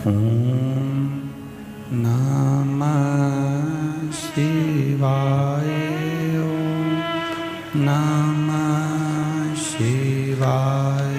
ओम नमः शिवाय। ओम नमः शिवाय।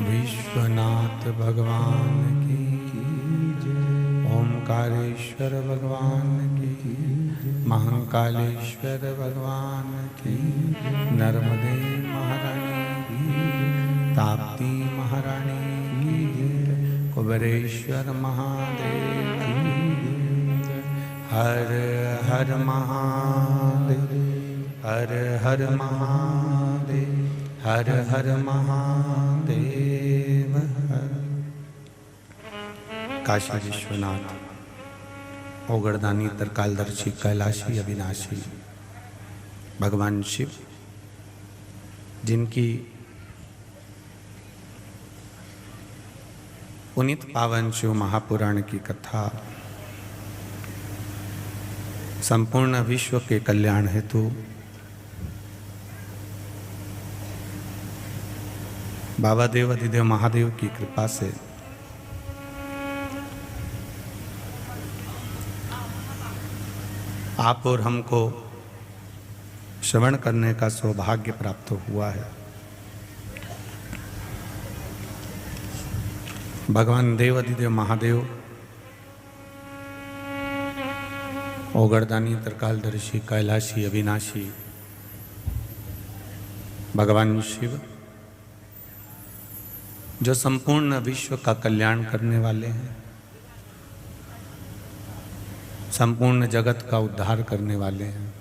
विश्वनाथ भगवान की जय। ओमकारेश्वर भगवान की, महाकालेश्वर भगवान की, नर्मदे महारानी की, ताप्ती महारानी की, कुबेरेश्वर महादेव की। हर हर महादेव, हर हर महादेव, हर हर महादेव। काशी विश्वनाथ ओगरदानी तरकालदर्शी कैलाशी अविनाशी भगवान शिव, जिनकी पुनीत पावन शिव महापुराण की कथा संपूर्ण विश्व के कल्याण हेतु बाबा देव अधिदेव महादेव की कृपा से आप और हमको श्रवण करने का सौभाग्य प्राप्त हुआ है। भगवान देव अधिदेव महादेव ओगरदानी तरकालदर्शी कैलाशी अविनाशी भगवान शिव, जो संपूर्ण विश्व का कल्याण करने वाले हैं, संपूर्ण जगत का उद्धार करने वाले हैं,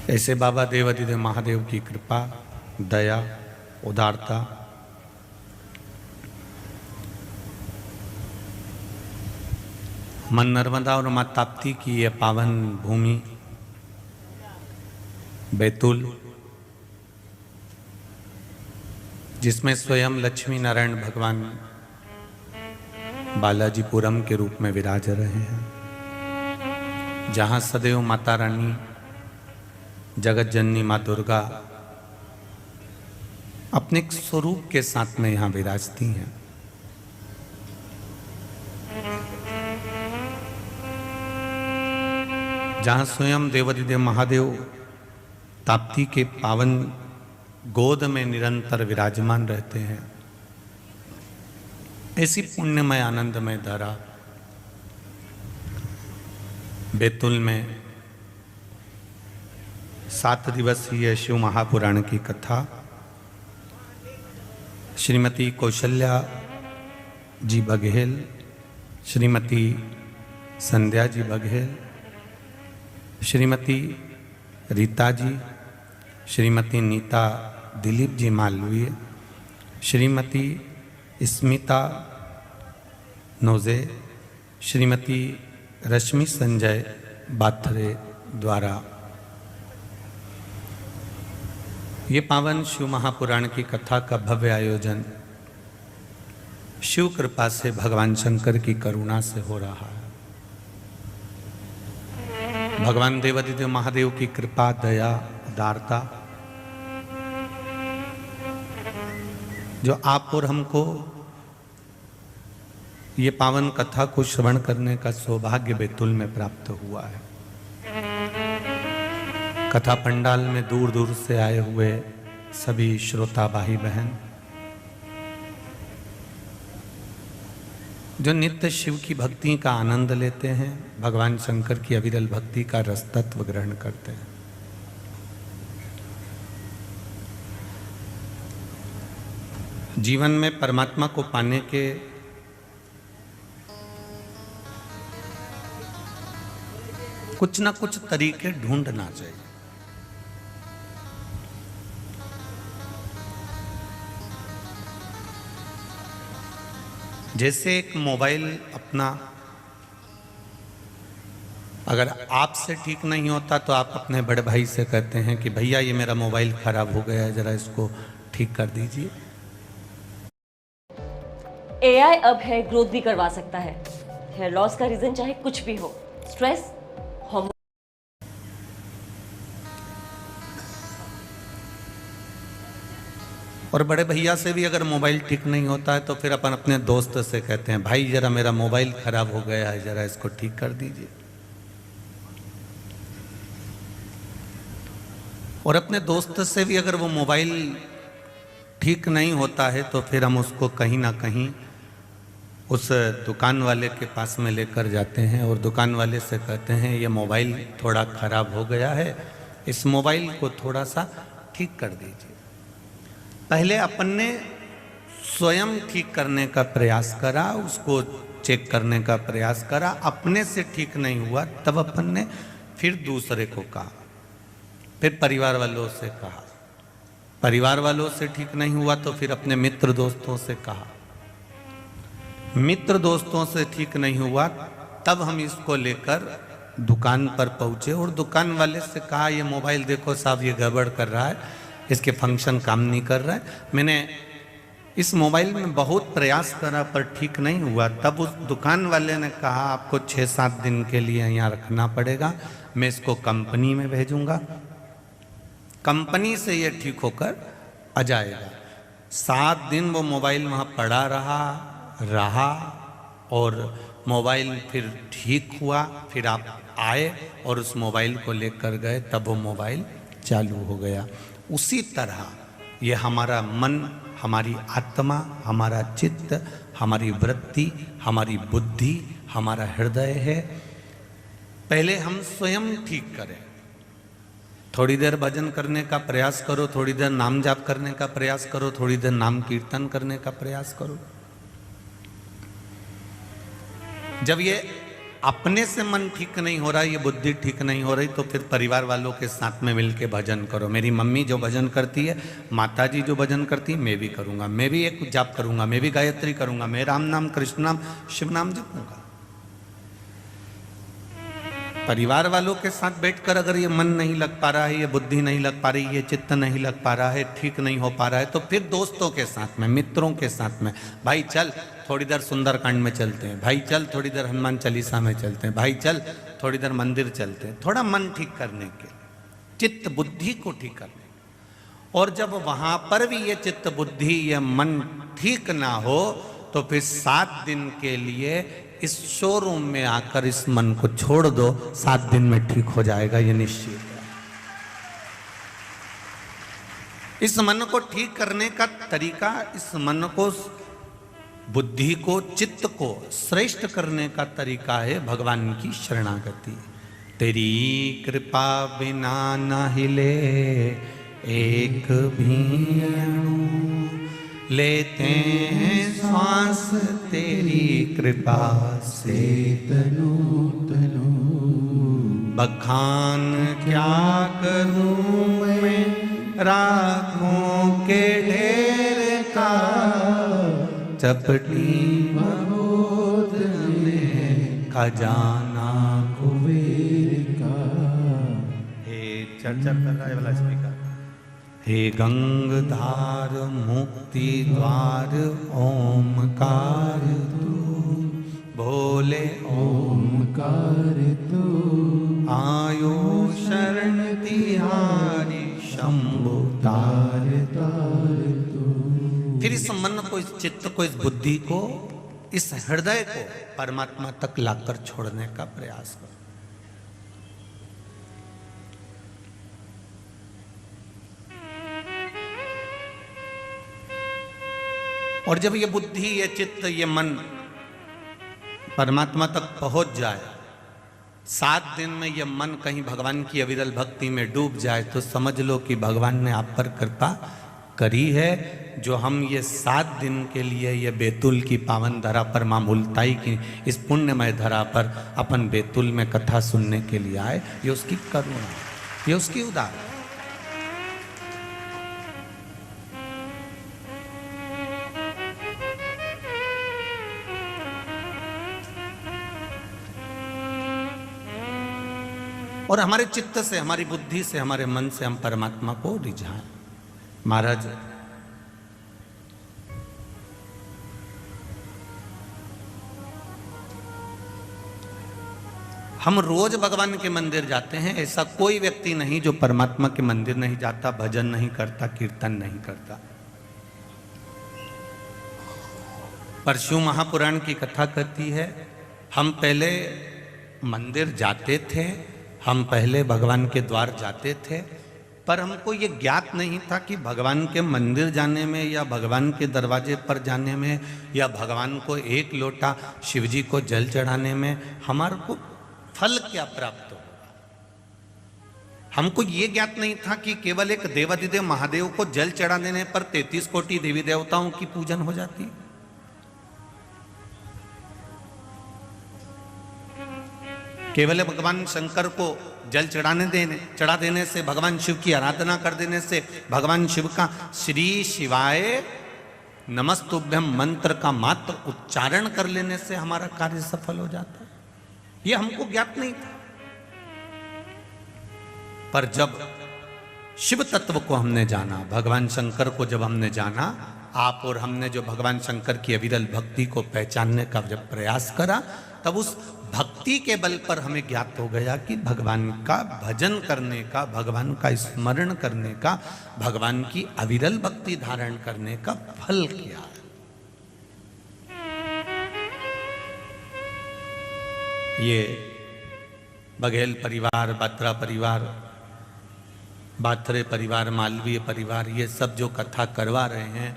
ऐसे बाबा देव अधिदेव महादेव की कृपा, दया, उदारता मन नर्मदा और माँ ताप्ती की यह पावन भूमि बैतूल, जिसमें स्वयं लक्ष्मी नारायण भगवान बालाजीपुरम के रूप में विराज रहे हैं, जहाँ सदैव माता रानी जगत जननी माँ दुर्गा अपने स्वरूप के साथ में यहाँ विराजती हैं। जहाँ स्वयं देवाधिदेव महादेव ताप्ती के पावन गोद में निरंतर विराजमान रहते हैं। ऐसी पुण्यमय आनंदमय धारा बैतूल में 7 दिवसीय शिव महापुराण की कथा श्रीमती कौशल्या जी बघेल, श्रीमती संध्या जी बघेल, श्रीमती रीता जी, श्रीमती नीता दिलीप जी मालवीय, श्रीमती स्मिता नोजे, श्रीमती रश्मि संजय बाथरे द्वारा ये पावन शिव महापुराण की कथा का भव्य आयोजन शिव कृपा से भगवान शंकर की करुणा से हो रहा है। भगवान देवाधिदेव महादेव की कृपा, दया, उदारता जो आप और हमको ये पावन कथा को श्रवण करने का सौभाग्य बैतूल में प्राप्त हुआ है। कथा पंडाल में दूर दूर से आए हुए सभी श्रोता भाई बहन जो नित्य शिव की भक्ति का आनंद लेते हैं, भगवान शंकर की अविरल भक्ति का रस तत्व ग्रहण करते हैं। जीवन में परमात्मा को पाने के कुछ ना कुछ तरीके ढूंढना चाहिए। जैसे एक मोबाइल अपना अगर आपसे ठीक नहीं होता तो आप अपने बड़े भाई से कहते हैं कि भैया ये मेरा मोबाइल खराब हो गया है, जरा इसको ठीक कर दीजिए। एआई अब हेयर ग्रोथ भी करवा सकता है। हेयर लॉस का रीजन चाहे कुछ भी हो, स्ट्रेस, हार्मोन, और बड़े भैया से भी अगर मोबाइल ठीक नहीं होता है तो फिर अपन अपने दोस्त से कहते हैं भाई जरा मेरा मोबाइल खराब हो गया है, जरा इसको ठीक कर दीजिए। और अपने दोस्त से भी अगर वो मोबाइल ठीक नहीं होता है तो फिर हम उसको कहीं ना कहीं उस दुकान वाले के पास में लेकर जाते हैं और दुकान वाले से कहते हैं ये मोबाइल थोड़ा ख़राब हो गया है, इस मोबाइल को थोड़ा सा ठीक कर दीजिए। पहले अपन ने स्वयं ठीक करने का प्रयास करा, उसको चेक करने का प्रयास करा, अपने से ठीक नहीं हुआ तब अपन ने फिर दूसरे को कहा, फिर परिवार वालों से कहा, परिवार वालों से ठीक नहीं हुआ तो फिर अपने मित्र दोस्तों से कहा, मित्र दोस्तों से ठीक नहीं हुआ तब हम इसको लेकर दुकान पर पहुंचे और दुकान वाले से कहा ये मोबाइल देखो साहब ये गड़बड़ कर रहा है, इसके फंक्शन काम नहीं कर रहा है, मैंने इस मोबाइल में बहुत प्रयास करा पर ठीक नहीं हुआ। तब उस दुकान वाले ने कहा आपको 6-7 दिन के लिए यहाँ रखना पड़ेगा, मैं इसको कंपनी में भेजूंगा, कंपनी से ये ठीक होकर आ जाएगा। 7 दिन वो मोबाइल वहाँ पड़ा रहा और मोबाइल फिर ठीक हुआ, फिर आप आए और उस मोबाइल को लेकर गए, तब वो मोबाइल चालू हो गया। उसी तरह ये हमारा मन, हमारी आत्मा, हमारा चित्त, हमारी वृत्ति, हमारी बुद्धि, हमारा हृदय है। पहले हम स्वयं ठीक करें। थोड़ी देर भजन करने का प्रयास करो, थोड़ी देर नाम जाप करने का प्रयास करो, थोड़ी देर नाम कीर्तन करने का प्रयास करो। जब ये अपने से मन ठीक नहीं हो रहा, ये बुद्धि ठीक नहीं हो रही, तो फिर परिवार वालों के साथ में मिलके भजन करो। मेरी मम्मी जो भजन करती है, माता जी जो भजन करती है, मैं भी करूँगा, मैं भी एक जाप करूँगा, मैं भी गायत्री करूँगा, मैं राम नाम, कृष्ण नाम, शिव नाम जपूँगा। परिवार वालों के साथ बैठकर अगर ये मन नहीं लग पा रहा है, ये बुद्धि नहीं लग पा रही, ये चित्त नहीं लग पा रहा है, ठीक नहीं हो पा रहा है, तो फिर दोस्तों के साथ में, मित्रों के साथ में, भाई चल थोड़ी देर सुंदरकांड में चलते हैं, भाई चल थोड़ी देर हनुमान चालीसा में चलते हैं, भाई चल थोड़ी देर मंदिर चलते हैं, थोड़ा मन ठीक करने के, चित्त बुद्धि को ठीक करने। और जब वहां पर भी ये चित्त बुद्धि, ये मन ठीक ना हो, तो फिर 7 दिन के लिए इस शोरूम में आकर इस मन को छोड़ दो, 7 दिन में ठीक हो जाएगा, ये निश्चित है। इस मन को ठीक करने का तरीका, इस मन को, बुद्धि को, चित्त को श्रेष्ठ करने का तरीका है भगवान की शरणागति। तेरी कृपा बिना न हिले एक भी अणु, लेते हैं श्वास तेरी कृपा से तनु तनु। बखान क्या करूं मैं राखों के ढेर का, चपटी महोद में खजाना कुबेर का। हे चर्चा कर रहा है वाला स्पीकर। हे गंगधार मुक्ति द्वार ओमकार तू, भोले ओमकार तू। आयो शरण तिहारी शंभु तार तार तू। फिर इस मन को, इस चित्त को, इस बुद्धि को, इस हृदय को परमात्मा तक लाकर छोड़ने का प्रयास करो। और जब ये बुद्धि, ये चित्त, ये मन परमात्मा तक पहुंच जाए, 7 दिन में ये मन कहीं भगवान की अविरल भक्ति में डूब जाए, तो समझ लो कि भगवान ने आप पर कृपा करी है। जो हम ये 7 दिन के लिए ये बैतूल की पावन धरा पर, मां मुलताई की इस पुण्यमय धरा पर अपन बैतूल में कथा सुनने के लिए आए, ये उसकी करुणा, ये उसकी उदार। और हमारे चित्त से, हमारी बुद्धि से, हमारे मन से हम परमात्मा को रिझाएं। महाराज हम रोज भगवान के मंदिर जाते हैं, ऐसा कोई व्यक्ति नहीं जो परमात्मा के मंदिर नहीं जाता, भजन नहीं करता, कीर्तन नहीं करता। पर शिव महापुराण की कथा कहती है, हम पहले मंदिर जाते थे, हम पहले भगवान के द्वार जाते थे, पर हमको ये ज्ञात नहीं था कि भगवान के मंदिर जाने में, या भगवान के दरवाजे पर जाने में, या भगवान को एक लोटा शिवजी को जल चढ़ाने में हमारे को फल क्या प्राप्त होगा। हमको ये ज्ञात नहीं था कि केवल एक देवाधिदेव महादेव को जल चढ़ा देने पर 33 कोटि देवी देवताओं की पूजन हो जाती है। केवल भगवान शंकर को जल चढ़ा देने से, भगवान शिव की आराधना कर देने से, भगवान शिव का श्री शिवाय नमस्तुभ्यम मंत्र का मात्र उच्चारण कर लेने से हमारा कार्य सफल हो जाता है। ये हमको ज्ञात नहीं था। पर जब शिव तत्व को हमने जाना, भगवान शंकर को जब हमने जाना, आप और हमने जो भगवान शंकर की अविरल भक्ति को पहचानने का जब प्रयास करा, तब उस भक्ति के बल पर हमें ज्ञात हो गया कि भगवान का भजन करने का, भगवान का स्मरण करने का, भगवान की अविरल भक्ति धारण करने का फल क्या है। ये बघेल परिवार, बात्रा परिवार, बाथरे परिवार, मालवीय परिवार, ये सब जो कथा करवा रहे हैं,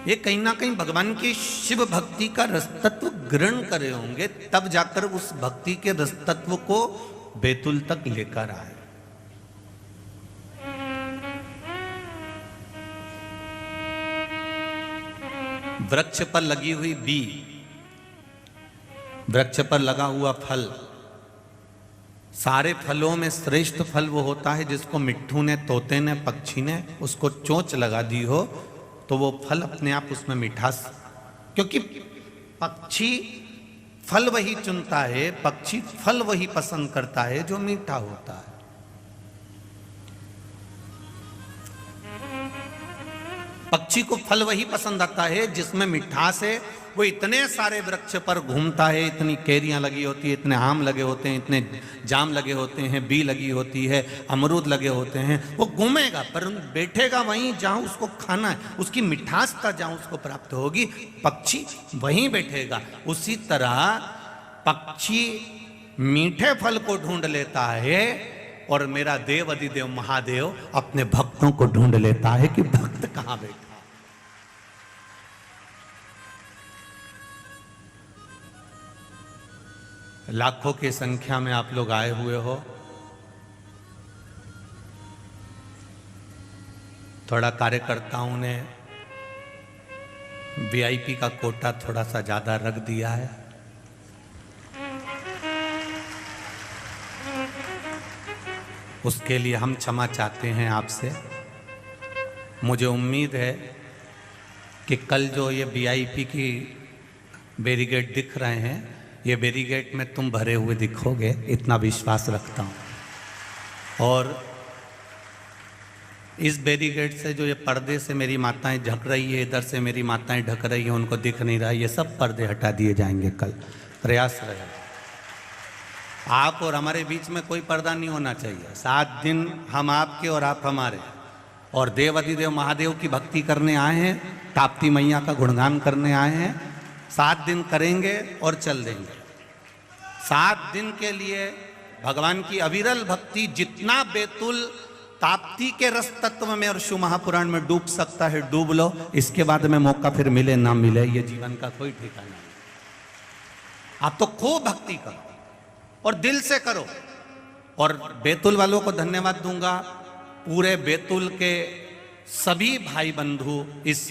ये कहीं ना कहीं भगवान की शिव भक्ति का रसतत्व ग्रहण करे होंगे, तब जाकर उस भक्ति के रसतत्व को बैतूल तक लेकर आए। वृक्ष पर लगी हुई बी, वृक्ष पर लगा हुआ फल, सारे फलों में श्रेष्ठ फल वो होता है जिसको मिट्ठू ने, तोते ने, पक्षी ने उसको चोंच लगा दी हो, तो वो फल अपने आप उसमें मिठास, क्योंकि पक्षी फल वही चुनता है, पक्षी फल वही पसंद करता है जो मीठा होता है। पक्षी को फल वही पसंद आता है जिसमें मिठास है। वो इतने सारे वृक्ष पर घूमता है, इतनी केरियां लगी होती है, इतने आम लगे होते हैं, इतने जाम लगे होते हैं, बी लगी होती है, अमरूद लगे होते हैं। वो घूमेगा पर बैठेगा वहीं जहां उसको खाना है, उसकी मिठासता जहां उसको प्राप्त होगी, पक्षी वहीं बैठेगा। उसी तरह पक्षी मीठे फल को ढूंढ लेता है और मेरा देव अधिदेव महादेव अपने भक्तों को ढूंढ लेता है कि भक्त कहां बैठा। लाखों की संख्या में आप लोग आए हुए हो। थोड़ा कार्यकर्ताओं ने वीआईपी का कोटा थोड़ा सा ज्यादा रख दिया है। उसके लिए हम क्षमा चाहते हैं आपसे। मुझे उम्मीद है कि कल जो ये वीआईपी की बैरिकेड दिख रहे हैं, ये बैरिकेड में तुम भरे हुए दिखोगे, इतना विश्वास रखता हूँ। और इस बैरिकेड से जो ये पर्दे से मेरी माताएं ढक रही है, इधर से मेरी माताएं ढक रही है, उनको दिख नहीं रहा, ये सब पर्दे हटा दिए जाएंगे कल। प्रयास रहेगा। आप और हमारे बीच में कोई पर्दा नहीं होना चाहिए। 7 दिन हम आपके और आप हमारे, और देव अधिदेव महादेव की भक्ति करने आए हैं, ताप्ती मैया का गुणगान करने आए हैं। 7 दिन करेंगे और चल देंगे। 7 दिन के लिए भगवान की अविरल भक्ति, जितना बेतुल ताप्ती के रस तत्व में और शिव महापुराण में डूब सकता है डूब लो। इसके बाद में मौका फिर मिले ना मिले, ये जीवन का कोई ठिकाना नहीं। आप तो खूब भक्ति करो और दिल से करो। और बैतूल वालों को धन्यवाद दूंगा। पूरे बैतूल के सभी भाई बंधु इस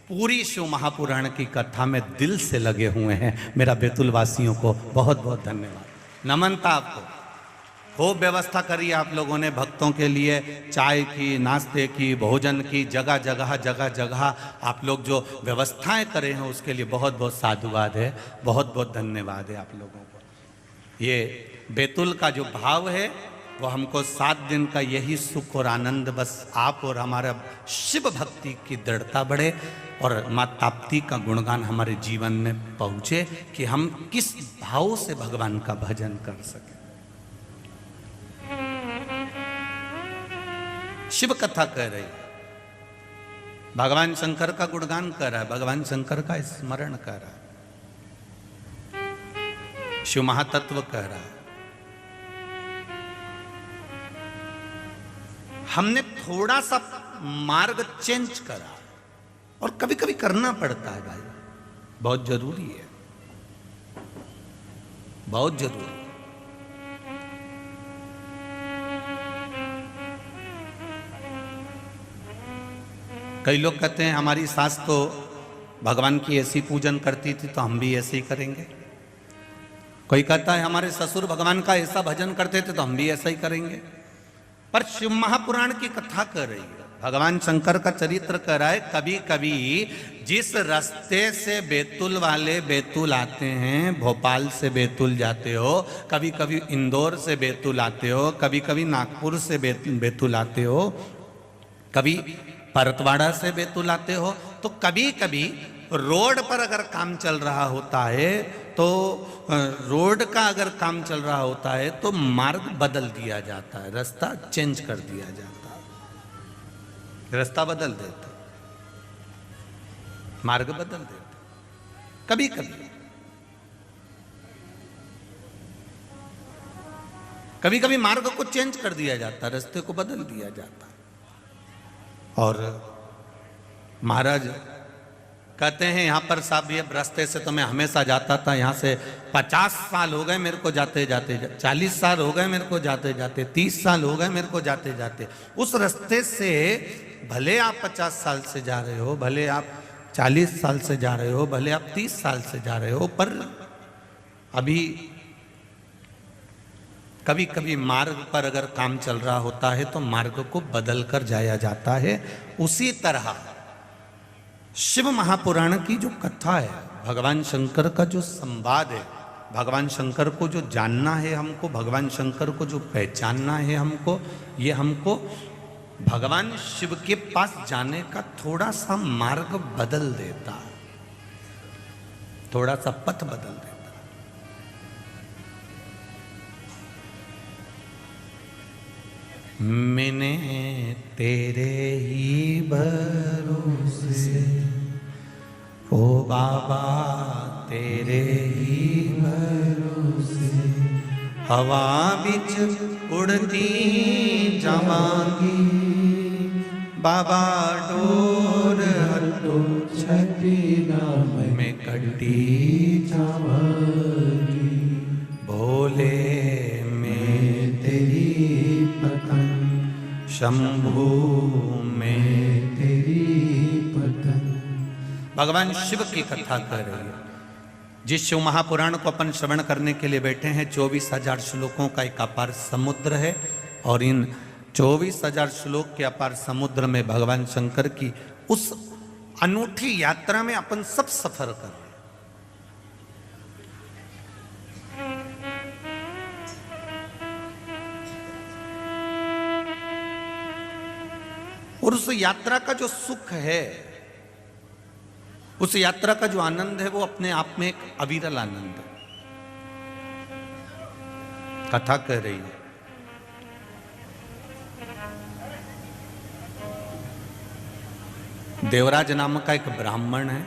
पूरी शिव महापुराण की कथा में दिल से लगे हुए हैं। मेरा बैतूल वासियों को बहुत बहुत धन्यवाद, नमन था आपको। खूब व्यवस्था करी आप लोगों ने भक्तों के लिए, चाय की, नाश्ते की, भोजन की, जगह जगह जगह जगह आप लोग जो व्यवस्थाएं करे हैं उसके लिए बहुत बहुत साधुवाद है, बहुत बहुत धन्यवाद है आप लोगों को। ये बैतूल का जो भाव है वो हमको 7 दिन का यही सुख और आनंद, बस आप और हमारा शिव भक्ति की दृढ़ता बढ़े और माँ ताप्ती का गुणगान हमारे जीवन में पहुँचे कि हम किस भाव से भगवान का भजन कर सकें। शिव कथा कह रही, भगवान शंकर का गुणगान कर रहा है, भगवान शंकर का स्मरण कर रहा है, शिव महातत्व कह रहा है। हमने थोड़ा सा मार्ग चेंज करा और कभी कभी करना पड़ता है भाई, बहुत जरूरी है, बहुत जरूरी है। कई लोग कहते हैं हमारी सास तो भगवान की ऐसी पूजन करती थी तो हम भी ऐसे ही करेंगे। कोई कहता है हमारे ससुर भगवान का ऐसा भजन करते थे तो हम भी ऐसा ही करेंगे। पर शिव महापुराण की कथा कर रही है, भगवान शंकर का चरित्र कर रहा है। कभी कभी जिस रास्ते से बैतूल वाले बैतूल आते हैं, भोपाल से बैतूल जाते हो, कभी कभी इंदौर से बैतूल आते हो, कभी कभी नागपुर से बैतूल आते हो, कभी परतवाड़ा से बैतूल आते हो, तो कभी कभी रोड पर अगर काम चल रहा होता है तो रोड का अगर काम चल रहा होता है तो मार्ग बदल दिया जाता है, रास्ता चेंज कर दिया जाता है, रास्ता बदल देते, मार्ग बदल देते। कभी कभी कभी कभी मार्ग को चेंज कर दिया जाता है, रास्ते को बदल दिया जाता है। और महाराज कहते हैं यहाँ पर साहब ये रास्ते से तो मैं हमेशा जाता था, यहाँ से 50 साल हो गए मेरे को जाते जाते, 40 साल हो गए मेरे को जाते जाते, 30 साल हो गए मेरे को जाते जाते। उस रास्ते से भले आप 50 साल से जा रहे हो, भले आप 40 साल से जा रहे हो, भले आप 30 साल से जा रहे हो, पर अभी कभी कभी मार्ग पर अगर काम चल रहा होता है तो मार्ग को बदल कर जाया जाता है। उसी तरह शिव महापुराण की जो कथा है, भगवान शंकर का जो संवाद है, भगवान शंकर को जो जानना है हमको, भगवान शंकर को जो पहचानना है हमको, ये हमको भगवान शिव के पास जाने का थोड़ा सा मार्ग बदल देता, थोड़ा सा पथ बदल देता। मैंने तेरे ही भरोसे, ओ बाबा तेरे ही भरोसे, हवा बिच उड़ती जावांगी, बाबा डोर हटो छठी नाम में कटी जावांगी, भोले में तेरी पतंग, शंभू में तेरी पतंग। भगवान शिव की कथा कर रही है। जिस शिव महापुराण को अपन श्रवण करने के लिए बैठे हैं, 24,000 श्लोकों का एक अपार समुद्र है, और इन 24,000 श्लोक के अपार समुद्र में भगवान शंकर की उस अनूठी यात्रा में अपन सब सफर कर रहे हैं। और उस यात्रा का जो सुख है, उस यात्रा का जो आनंद है, वो अपने आप में एक अविरल आनंद है। कथा कह रही है, देवराज नाम का एक ब्राह्मण है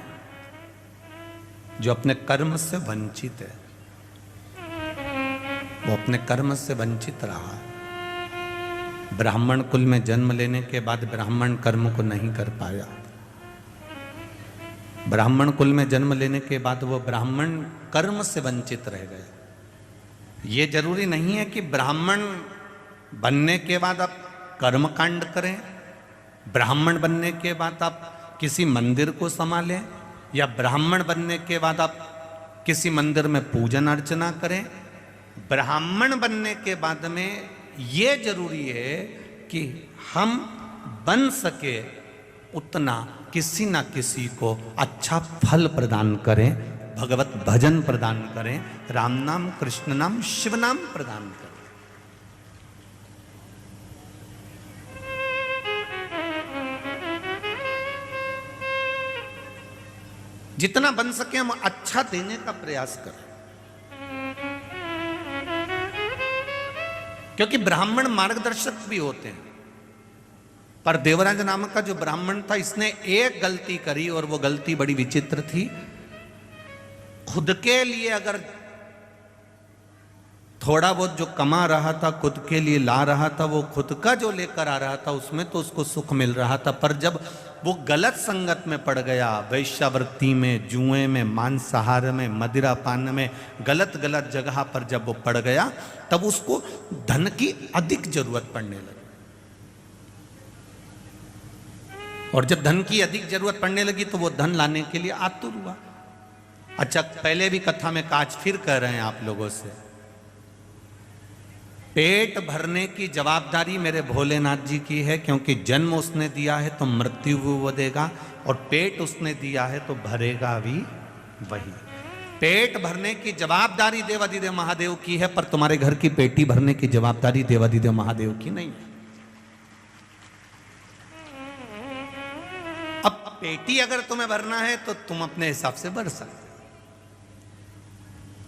जो अपने कर्म से वंचित है। वो अपने कर्म से वंचित रहा। ब्राह्मण कुल में जन्म लेने के बाद ब्राह्मण कर्म को नहीं कर पाया। ब्राह्मण कुल में जन्म लेने के बाद वो ब्राह्मण कर्म से वंचित रह गए। ये जरूरी नहीं है कि ब्राह्मण बनने के बाद आप कर्म कांड करें, ब्राह्मण बनने के बाद आप किसी मंदिर को संभालें, या ब्राह्मण बनने के बाद आप किसी मंदिर में पूजन अर्चना करें। ब्राह्मण बनने के बाद में ये जरूरी है कि हम बन सके उतना किसी ना किसी को अच्छा फल प्रदान करें, भगवत भजन प्रदान करें, राम नाम, कृष्ण नाम, शिव नाम प्रदान करें। जितना बन सके हम अच्छा देने का प्रयास करें, क्योंकि ब्राह्मण मार्गदर्शक भी होते हैं। पर देवराज नामक का जो ब्राह्मण था, इसने एक गलती करी, और वो गलती बड़ी विचित्र थी। खुद के लिए अगर थोड़ा बहुत जो कमा रहा था, खुद के लिए ला रहा था, वो खुद का जो लेकर आ रहा था, उसमें तो उसको सुख मिल रहा था। पर जब वो गलत संगत में पड़ गया, वैश्यावृत्ति में, जुए में, मांसाहार में, मदिरा पान में, गलत गलत जगह पर जब वो पड़ गया, तब उसको धन की अधिक जरूरत पड़ने लगी। और जब धन की अधिक जरूरत पड़ने लगी तो वो धन लाने के लिए आतुर हुआ। अच्छा, पहले भी कथा में काज फिर कह रहे हैं आप लोगों से, पेट भरने की जवाबदारी मेरे भोलेनाथ जी की है, क्योंकि जन्म उसने दिया है तो मृत्यु भी वो देगा, और पेट उसने दिया है तो भरेगा भी वही। पेट भरने की जवाबदारी देवाधिदेव महादेव की है, पर तुम्हारे घर की पेटी भरने की जवाबदारी देवाधिदेव महादेव की नहीं है। अब पेटी अगर तुम्हें भरना है तो तुम अपने हिसाब से भर सकते,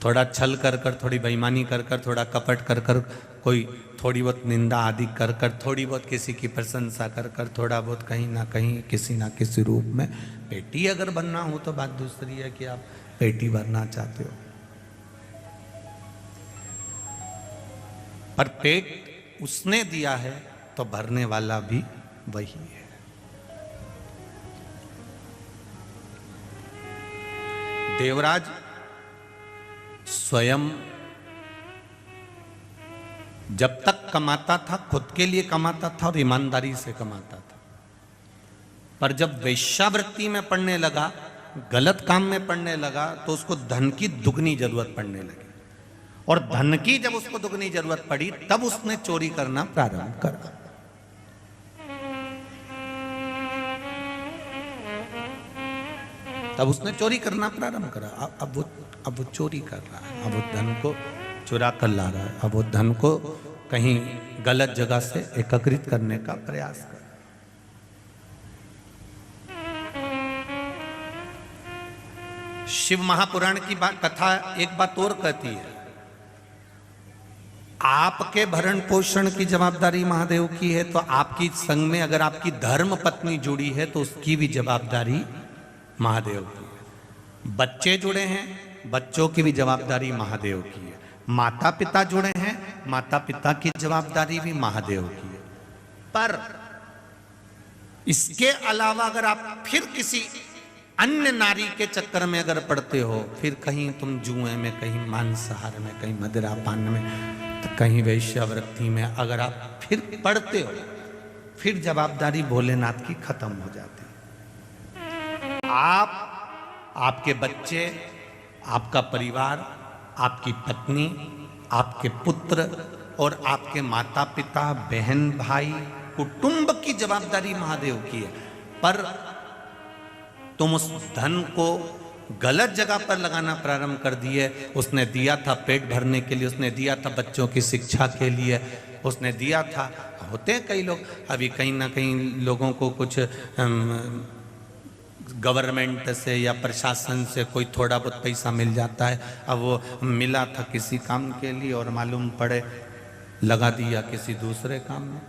थोड़ा छल कर कर, थोड़ी बेईमानी कर कर, थोड़ा कपट कर कर, कोई थोड़ी बहुत निंदा आदि कर कर, थोड़ी बहुत किसी की प्रशंसा कर कर, थोड़ा बहुत कहीं ना कहीं किसी ना किसी रूप में पेटी अगर बनना हो तो बात दूसरी है कि आप पेटी भरना चाहते हो। पर पेट उसने दिया है तो भरने वाला भी वही है। देवराज स्वयं जब तक कमाता था, खुद के लिए कमाता था और ईमानदारी से कमाता था। पर जब वेश्यावृत्ति में पड़ने लगा, गलत काम में पड़ने लगा, तो उसको धन की दुगनी जरूरत पड़ने लगी। और धन की जब उसको दुगनी जरूरत पड़ी, तब उसने चोरी करना प्रारंभ करा। तब उसने चोरी करना प्रारंभ करा। अब वो चोरी कर रहा है, अब वो धन को चुरा कर ला रहा है, अब वो धन को कहीं गलत जगह से एकत्रित करने का प्रयास कर। शिव महापुराण की कथा एक बात और कहती है, आपके भरण पोषण की जवाबदारी महादेव की है, तो आपकी संग में अगर आपकी धर्म पत्नी जुड़ी है तो उसकी भी जवाबदारी महादेव की है। बच्चे जुड़े हैं, बच्चों की भी जवाबदारी महादेव की है। माता पिता जुड़े हैं, माता पिता की जवाबदारी भी महादेव की है। पर इसके अलावा अगर आप फिर किसी अन्य नारी के चक्कर में अगर पड़ते हो, फिर कहीं तुम जुए में, कहीं मांसाहार में, कहीं मदिरा पान में, तो कहीं वैश्यावृत्ति में अगर आप फिर पड़ते हो, फिर जवाबदारी भोलेनाथ की खत्म हो जाती है। आप, आपके बच्चे, आपका परिवार, आपकी पत्नी, आपके पुत्र और आपके माता पिता, बहन भाई, कुटुंब की जवाबदारी महादेव की है। पर तुम उस धन को गलत जगह पर लगाना प्रारंभ कर दिए। उसने दिया था पेट भरने के लिए, उसने दिया था बच्चों की शिक्षा के लिए, उसने दिया था। होते हैं कई लोग, अभी कहीं ना कहीं लोगों को कुछ गवर्नमेंट से या प्रशासन से कोई थोड़ा बहुत पैसा मिल जाता है। अब वो मिला था किसी काम के लिए और मालूम पड़े लगा दिया किसी दूसरे काम में।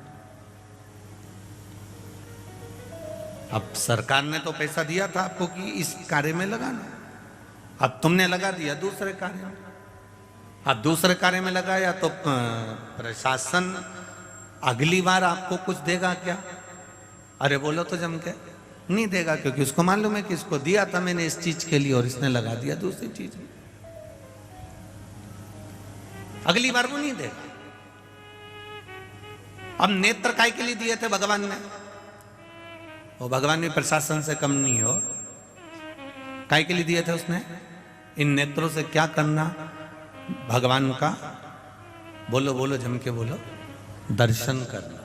अब सरकार ने तो पैसा दिया था आपको कि इस कार्य में लगाना, अब तुमने लगा दिया दूसरे कार्य में। अब दूसरे कार्य में लगाया तो प्रशासन अगली बार आपको कुछ देगा क्या? अरे बोलो तो जम के, नहीं देगा, क्योंकि उसको मालूम है कि इसको दिया था मैंने इस चीज के लिए और इसने लगा दिया दूसरी चीज में। अगली बार वो नहीं देगा। अब नेत्र काय के लिए दिए थे भगवान ने? वो भगवान भी प्रशासन से कम नहीं हो। काय के लिए दिए थे उसने? इन नेत्रों से क्या करना भगवान का? बोलो बोलो जम के बोलो, दर्शन करना।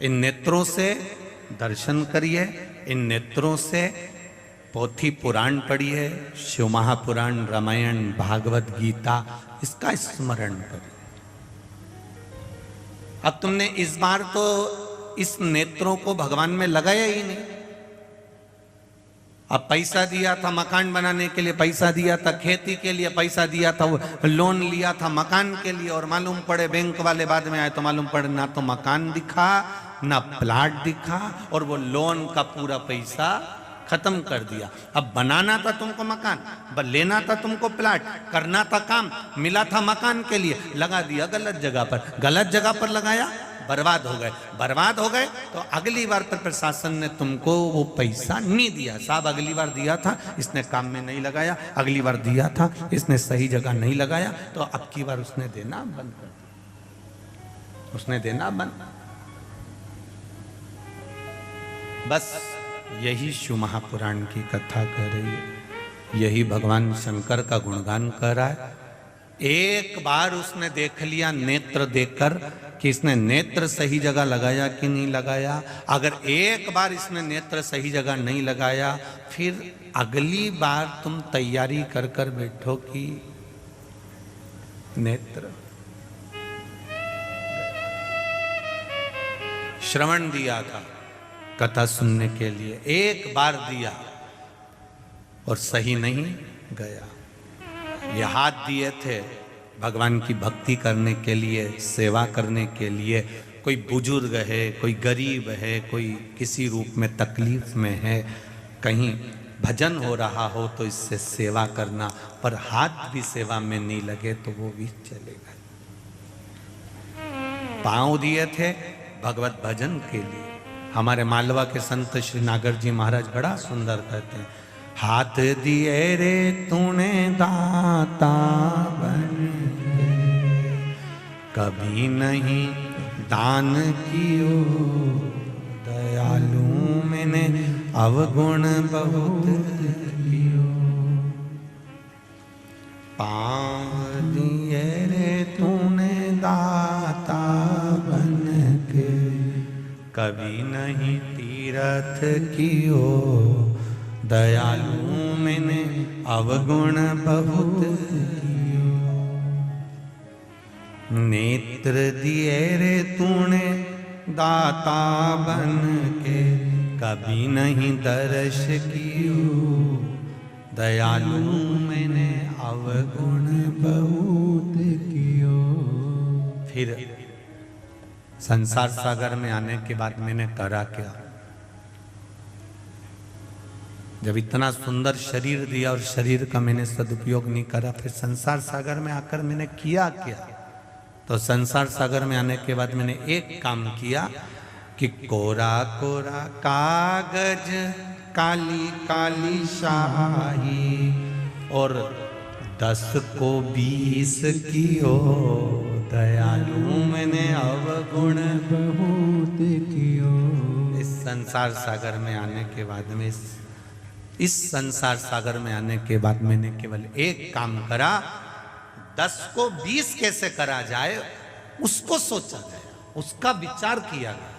इन नेत्रों से दर्शन करिए, इन नेत्रों से पोथी पुराण पढ़िए, शिव महापुराण, रामायण, भागवत गीता, इसका स्मरण करिए। अब तुमने इस बार तो इस नेत्रों को भगवान में लगाया ही नहीं। अब पैसा दिया था मकान बनाने के लिए, पैसा दिया था खेती के लिए, पैसा दिया था, वो लोन लिया था मकान के लिए, और मालूम पड़े बैंक वाले बाद में आए तो मालूम पड़े ना तो मकान दिखा ना प्लाट दिखा, और वो लोन का पूरा पैसा खत्म कर दिया। अब बनाना था तुमको मकान, लेना था तुमको प्लाट, करना था काम, मिला था मकान के लिए, लगा दिया गलत जगह पर। गलत जगह पर लगाया, बर्बाद हो गए। बर्बाद हो गए तो अगली बार पर प्रशासन ने तुमको वो पैसा नहीं दिया। साहब अगली बार दिया था, इसने काम में नहीं लगाया, अगली बार दिया था, इसने सही जगह नहीं लगाया, तो अब की बार उसने देना बंद कर दिया, उसने देना बंद। बस यही शिव महापुराण की कथा कर रही है, यही भगवान शंकर का गुणगान कर रहा है। एक बार उसने देख लिया नेत्र देखकर कि इसने नेत्र सही जगह लगाया कि नहीं लगाया। अगर एक बार इसने नेत्र सही जगह नहीं लगाया, फिर अगली बार तुम तैयारी कर कर बैठो कि नेत्र। श्रवण दिया था कथा सुनने के लिए, एक बार दिया और सही नहीं गया। ये हाथ दिए थे भगवान की भक्ति करने के लिए, सेवा करने के लिए। कोई बुजुर्ग है, कोई गरीब है, कोई किसी रूप में तकलीफ में है, कहीं भजन हो रहा हो तो इससे सेवा करना, पर हाथ भी सेवा में नहीं लगे तो वो भी चले गए। पांव दिए थे भगवत भजन के लिए। हमारे मालवा के संत श्री नागर जी महाराज बड़ा सुंदर कहते हैं, हाथ दिए रे तूने दाता बन के, कभी नहीं दान कियो, दयालु मैंने अवगुण बहुत कियो। पाँव दिए रे तूने दाता बन के, कभी नहीं तीरथ कियो, दयालु मैंने अवगुण बहुत कियो। नेत्र दिए रे तूने दाता बन के, कभी नहीं दर्श कियो। दयालु मैंने अवगुण बहुत कियो। फिर संसार सागर में आने के बाद मैंने करा क्या? जब इतना सुंदर शरीर दिया और शरीर का मैंने सदुपयोग नहीं करा, फिर संसार सागर में आकर मैंने किया क्या? तो संसार सागर में आने के बाद मैंने एक काम किया कि कोरा कोरा कागज काली काली शाही और 10 को 20 कियो। दयालु मैंने अवगुण बहुत कियो। इस संसार सागर में आने के बाद में इस संसार सागर में आने के बाद मैंने केवल एक काम करा, 10 को 20 कैसे करा जाए उसको सोचा गया, उसका विचार किया गया।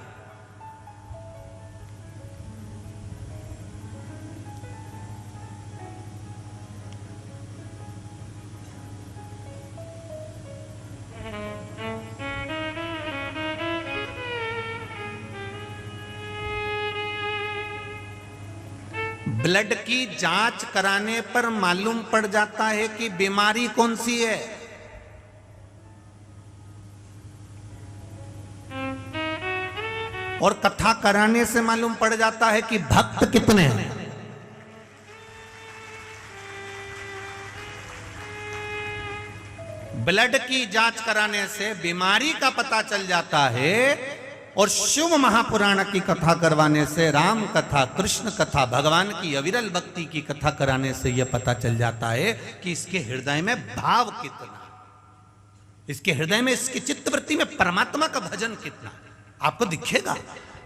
ब्लड की जांच कराने पर मालूम पड़ जाता है कि बीमारी कौन सी है। और कथा कराने से मालूम पड़ जाता है कि भक्त कितने हैं। ब्लड की जांच कराने से बीमारी का पता चल जाता है और शिव महापुराण की कथा करवाने से, राम कथा, कृष्ण कथा, भगवान की अविरल भक्ति की कथा कराने से यह पता चल जाता है कि इसके हृदय में भाव कितना, इसके हृदय में, इसकी चित्तवृत्ति में परमात्मा का भजन कितना। आपको दिखेगा।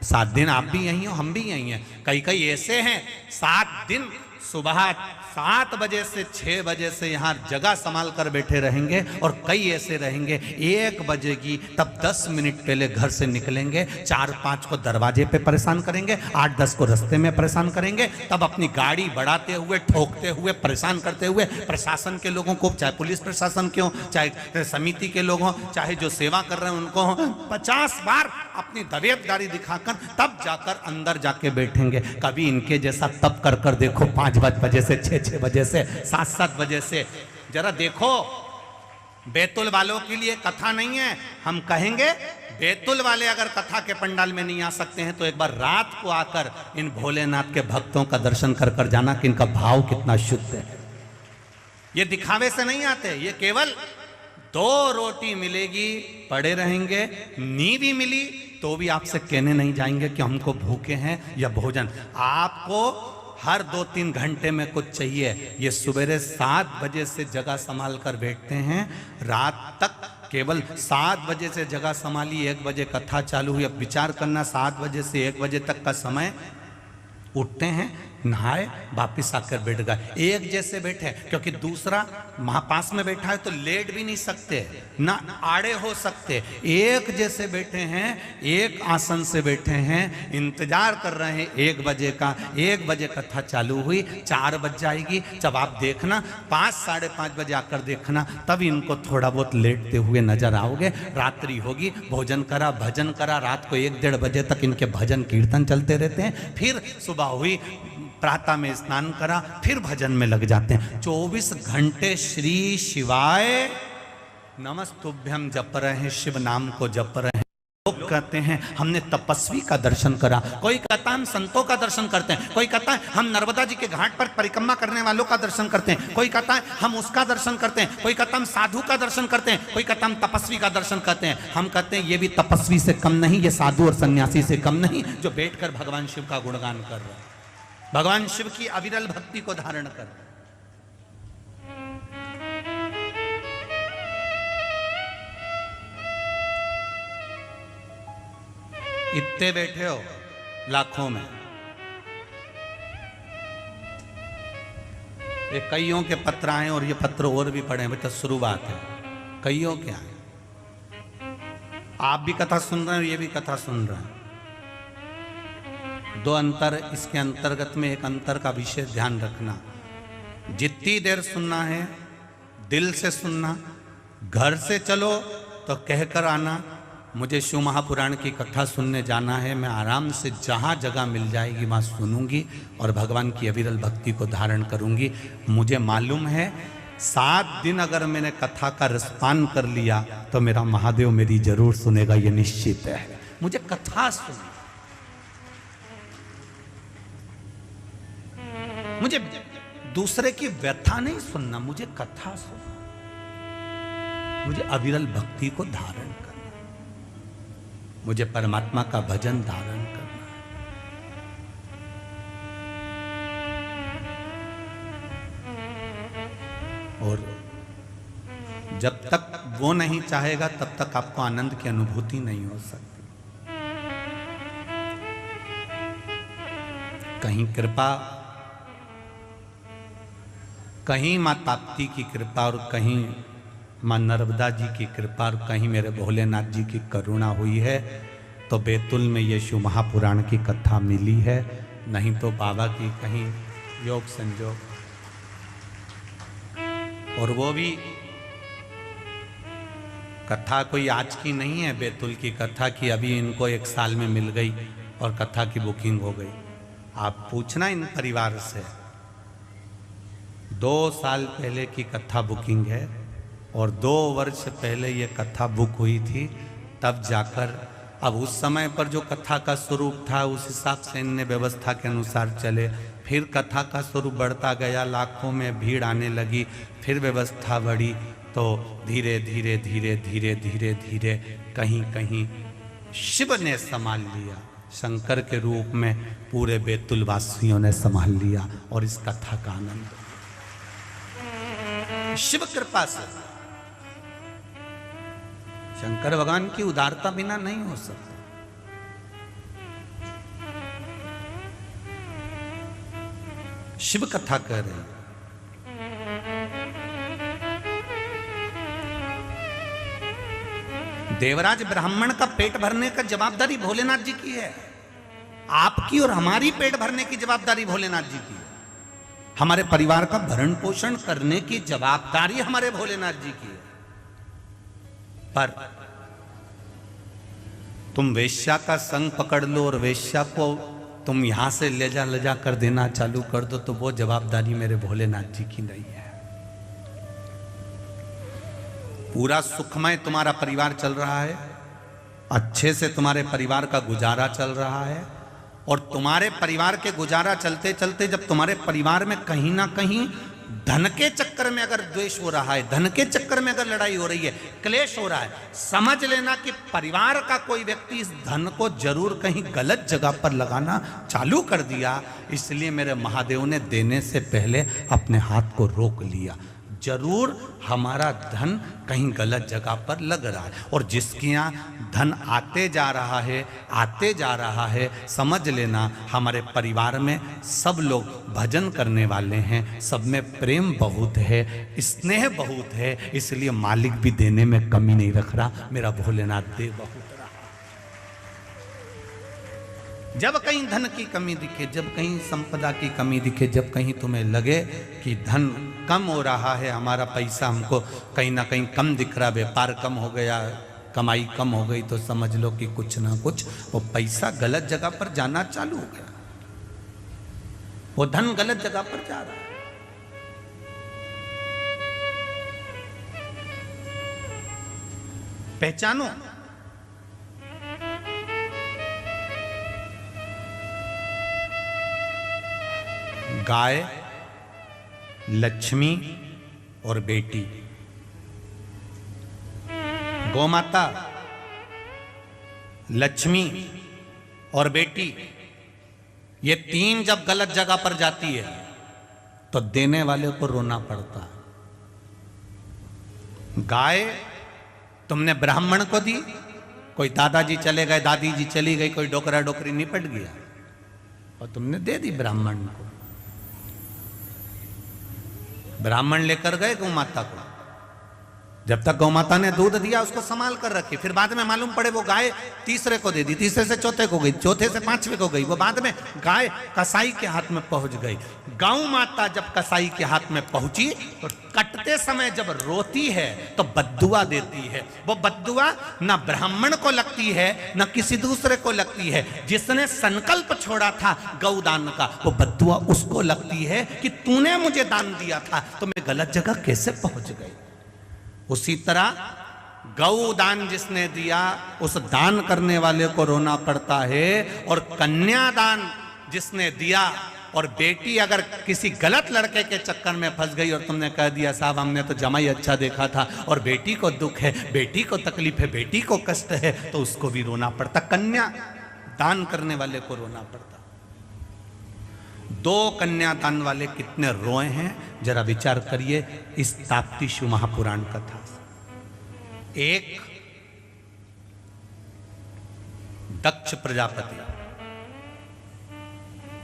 7 दिन आप भी यहीं हो, हम भी यहीं हैं। कई कई ऐसे हैं 7 दिन सुबह 7 बजे से 6 बजे से यहाँ जगह संभाल कर बैठे रहेंगे, और कई ऐसे रहेंगे 1 बजेगी तब 10 मिनट पहले घर से निकलेंगे, 4-5 को दरवाजे पे परेशान करेंगे, 8-10 को रास्ते में परेशान करेंगे, तब अपनी गाड़ी बढ़ाते हुए, ठोकते हुए, परेशान करते हुए प्रशासन के लोगों को, चाहे पुलिस प्रशासन के हो, चाहे समिति के लोग हों, चाहे जो सेवा कर रहे हैं उनको हो, 50 बार अपनी दबेदारी दिखाकर तब जाकर अंदर जाके बैठेंगे। कभी इनके जैसा तब कर कर देखो, 5 बजे से 6 बजे से 7 बजे से। जरा देखो, बैतुल वालों के लिए कथा नहीं है। हम कहेंगे बैतुल वाले अगर कथा के पंडाल में नहीं आ सकते हैं तो एक बार रात को आकर इन भोलेनाथ के भक्तों का दर्शन कर कर जाना कि इनका भाव कितना शुद्ध है। ये दिखावे से नहीं आते, ये केवल 2 रोटी मिलेगी, पड़े रहेंगे, नींद भी मिली तो भी आपसे कहने नहीं जाएंगे कि हमको भूखे हैं या भोजन। आपको हर 2-3 घंटे में कुछ चाहिए। ये सवेरे 7 बजे से जगह संभाल कर बैठते हैं, रात तक केवल 7 बजे से जगह संभाली, 1 बजे कथा चालू हुई। अब विचार करना, 7 बजे से 1 बजे तक का समय, उठते हैं, नहाए, वापिस आकर बैठ गए, एक जैसे बैठे, क्योंकि दूसरा महापास में बैठा है तो लेट भी नहीं सकते, ना आड़े हो सकते, एक जैसे बैठे हैं, एक आसन से बैठे हैं, इंतजार कर रहे हैं 1 बजे का। 1 बजे कथा चालू हुई, 4 बज जाएगी, जब आप देखना 5-5:30 बजे आकर देखना, तब इनको थोड़ा बहुत लेटते हुए नजर आओगे। रात्रि होगी, भोजन करा, भजन करा, रात को 1-1:30 बजे तक इनके भजन कीर्तन चलते रहते हैं। फिर सुबह हुई, प्रातः में स्नान करा, फिर भजन में लग जाते हैं। 24 घंटे श्री शिवाय नमस्तुभ्यम जप रहे हैं, शिव नाम को जप रहे हैं। लोग कहते हैं हमने तपस्वी का दर्शन करा, कोई कहता है हम संतों का दर्शन करते हैं, कोई कहता है हम नर्मदा जी के घाट पर परिक्रमा करने वालों का दर्शन करते हैं, कोई कहता है हम उसका दर्शन करते हैं, कोई कहता है हम साधु का दर्शन करते हैं, कोई कहता है हम तपस्वी का दर्शन करते हैं। हम कहते हैं ये भी तपस्वी से कम नहीं, ये साधु और सन्यासी से कम नहीं, जो बैठकर भगवान शिव का गुणगान कर रहे हैं, भगवान शिव की अविरल भक्ति को धारण कर। इतने बैठे हो लाखों में, ये कईयों के पत्र आए और ये पत्र और भी पढ़े, तो शुरुआत है, कईयों के आए। आप भी कथा सुन रहे हो, ये भी कथा सुन रहे हैं। दो अंतर इसके अंतर्गत में एक अंतर का विशेष ध्यान रखना। जितनी देर सुनना है दिल से सुनना, घर से चलो तो कहकर आना मुझे शिव महापुराण की कथा सुनने जाना है, मैं आराम से जहाँ जगह मिल जाएगी वहाँ सुनूंगी और भगवान की अविरल भक्ति को धारण करूंगी। मुझे मालूम है 7 दिन अगर मैंने कथा का रसपान कर लिया तो मेरा महादेव मेरी जरूर सुनेगा, ये निश्चित है। मुझे कथा सुननी, मुझे दूसरे की व्यथा नहीं सुनना, मुझे कथा सुनना, मुझे अविरल भक्ति को धारण करना, मुझे परमात्मा का भजन धारण करना है। और जब तक वो नहीं चाहेगा तब तक आपको आनंद की अनुभूति नहीं हो सकती। कहीं कृपा, कहीं माँ ताप्ती की कृपा और कहीं माँ नर्मदा जी की कृपा और कहीं मेरे भोलेनाथ जी की करुणा हुई है तो बैतुल में ये शिव महापुराण की कथा मिली है, नहीं तो बाबा की कहीं योग संजोग। और वो भी कथा कोई आज की नहीं है, बैतुल की कथा की अभी इनको 1 साल में मिल गई और कथा की बुकिंग हो गई। आप पूछना इन परिवार से, 2 साल पहले की कथा बुकिंग है और 2 वर्ष पहले ये कथा बुक हुई थी, तब जाकर अब उस समय पर जो कथा का स्वरूप था उस हिसाब से इनने व्यवस्था के अनुसार चले। फिर कथा का स्वरूप बढ़ता गया, लाखों में भीड़ आने लगी, फिर व्यवस्था बढ़ी, तो धीरे धीरे धीरे धीरे धीरे धीरे कहीं कहीं शिव ने संभाल लिया, शंकर के रूप में पूरे बैतुल वासियों ने संभाल लिया और इस कथा का आनंद शिव कृपा से। शंकर भगवान की उदारता बिना नहीं हो सकता। शिव कथा कह रहे हैं। देवराज ब्राह्मण का पेट भरने का जवाबदारी भोलेनाथ जी की है, आपकी और हमारी पेट भरने की जवाबदारी भोलेनाथ जी की है। हमारे परिवार का भरण पोषण करने की जवाबदारी हमारे भोलेनाथ जी की है। पर तुम वेश्या का संग पकड़ लो और वेश्या को तुम यहां से ले जा कर देना चालू कर दो तो वो जवाबदारी मेरे भोलेनाथ जी की नहीं है। पूरा सुखमय तुम्हारा परिवार चल रहा है, अच्छे से तुम्हारे परिवार का गुजारा चल रहा है, और तुम्हारे परिवार के गुजारा चलते चलते जब तुम्हारे परिवार में कहीं ना कहीं धन के चक्कर में अगर द्वेष हो रहा है, धन के चक्कर में अगर लड़ाई हो रही है, क्लेश हो रहा है, समझ लेना कि परिवार का कोई व्यक्ति इस धन को जरूर कहीं गलत जगह पर लगाना चालू कर दिया। इसलिए मेरे महादेव ने देने से पहले अपने हाथ को रोक लिया। जरूर हमारा धन कहीं गलत जगह पर लग रहा है, और जिसके यहाँ धन आते जा रहा है, समझ लेना हमारे परिवार में सब लोग भजन करने वाले हैं, सब में प्रेम बहुत है, स्नेह बहुत है, इसलिए मालिक भी देने में कमी नहीं रख रहा। मेरा भोलेनाथ दे बहुत रहा। जब कहीं धन की कमी दिखे, जब कहीं संपदा की कमी दिखे, जब कहीं तुम्हें लगे कि धन कम हो रहा है, हमारा पैसा हमको कहीं ना कहीं कम दिख रहा, व्यापार कम हो गया, कमाई कम हो गई, तो समझ लो कि कुछ ना कुछ वो पैसा गलत जगह पर जाना चालू हो गया, वो धन गलत जगह पर जा रहा है। पहचानो, गाय, लक्ष्मी और बेटी, गौमाता, लक्ष्मी और बेटी, ये 3 जब गलत जगह पर जाती है तो देने वाले को रोना पड़ता। गाय तुमने ब्राह्मण को दी, कोई दादाजी चले गए, दादी जी चली गई, कोई डोकरा डोकरी निपट गया और तुमने दे दी ब्राह्मण को। ब्राह्मण लेकर गए गौ माता को, जब तक गौ माता ने दूध दिया उसको संभाल कर रखी, फिर बाद में मालूम पड़े वो गाय तीसरे को दे दी, तीसरे से चौथे को गई, चौथे से पांचवे को गई, वो बाद में गाय कसाई के हाथ में पहुंच गई। गौ माता जब कसाई के हाथ में पहुंची तो कटते समय जब रोती है तो बद्दुआ देती है। वो बद्दुआ ना ब्राह्मण को लगती है ना किसी दूसरे को लगती है। जिसने संकल्प छोड़ा था गौदान का वो बद्दुआ उसको लगती है कि तूने मुझे दान दिया था तो मैं गलत जगह कैसे पहुंच गई। उसी तरह गौदान जिसने दिया उस दान करने वाले को रोना पड़ता है, और कन्यादान जिसने दिया, और बेटी अगर किसी गलत लड़के के चक्कर में फंस गई और तुमने कह दिया साहब हमने तो जमाई अच्छा देखा था और बेटी को दुख है, बेटी को तकलीफ है, बेटी को कष्ट है, तो उसको भी रोना पड़ता। कन्या दान करने वाले को रोना पड़ता। 2 कन्यादान वाले कितने रोए हैं जरा विचार करिए इस ताप्ती शिव महापुराण कथा। एक दक्ष प्रजापति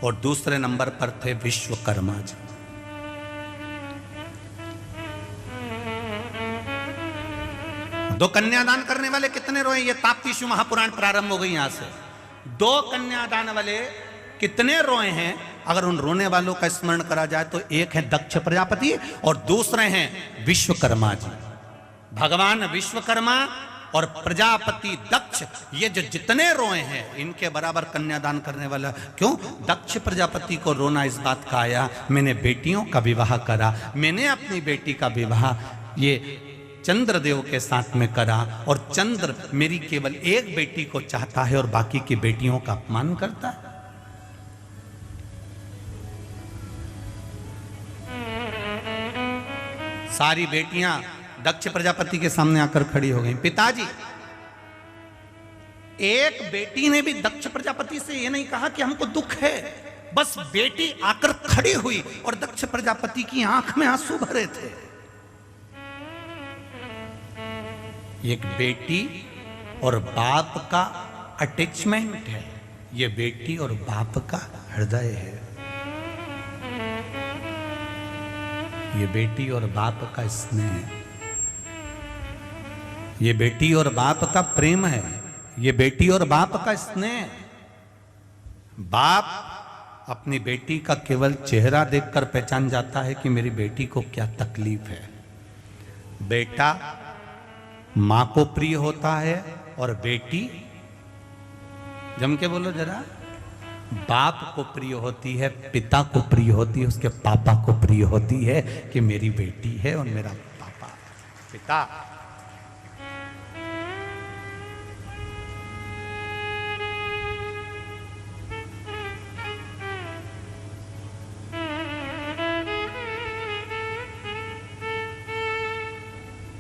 और दूसरे नंबर पर थे विश्वकर्मा जी। दो कन्यादान करने वाले कितने रोए, ये ताप्ती शिव महापुराण प्रारंभ हो गई यहां से। 2 कन्यादान वाले कितने रोए हैं, अगर उन रोने वालों का स्मरण करा जाए तो एक है दक्ष प्रजापति और दूसरे हैं विश्वकर्मा जी। भगवान विश्वकर्मा और प्रजापति दक्ष, ये जो जितने रोए हैं इनके बराबर कन्यादान करने वाला। क्यों? दक्ष प्रजापति को रोना इस बात का आया, मैंने बेटियों का विवाह करा, मैंने अपनी बेटी का विवाह ये चंद्रदेव के साथ में करा, और चंद्र मेरी केवल एक बेटी को चाहता है और बाकी की बेटियों का अपमान करता है। सारी बेटियां दक्ष प्रजापति के सामने आकर खड़ी हो गई। पिताजी, एक बेटी ने भी दक्ष प्रजापति से ये नहीं कहा कि हमको दुख है, बस बेटी आकर खड़ी हुई और दक्ष प्रजापति की आंख में आंसू भरे थे। एक बेटी और बाप का अटैचमेंट है, ये बेटी और बाप का हृदय है, ये बेटी और बाप का स्नेह है, ये बेटी और बाप का प्रेम है, ये बेटी और बाप का स्नेह। बाप अपनी बेटी का केवल चेहरा देखकर पहचान जाता है कि मेरी बेटी को क्या तकलीफ है। बेटा मां को प्रिय होता है और बेटी, जम के बोलो जरा, बाप को प्रिय होती है, पिता को प्रिय होती है, उसके पापा को प्रिय होती है कि मेरी बेटी है और मेरा पापा। पिता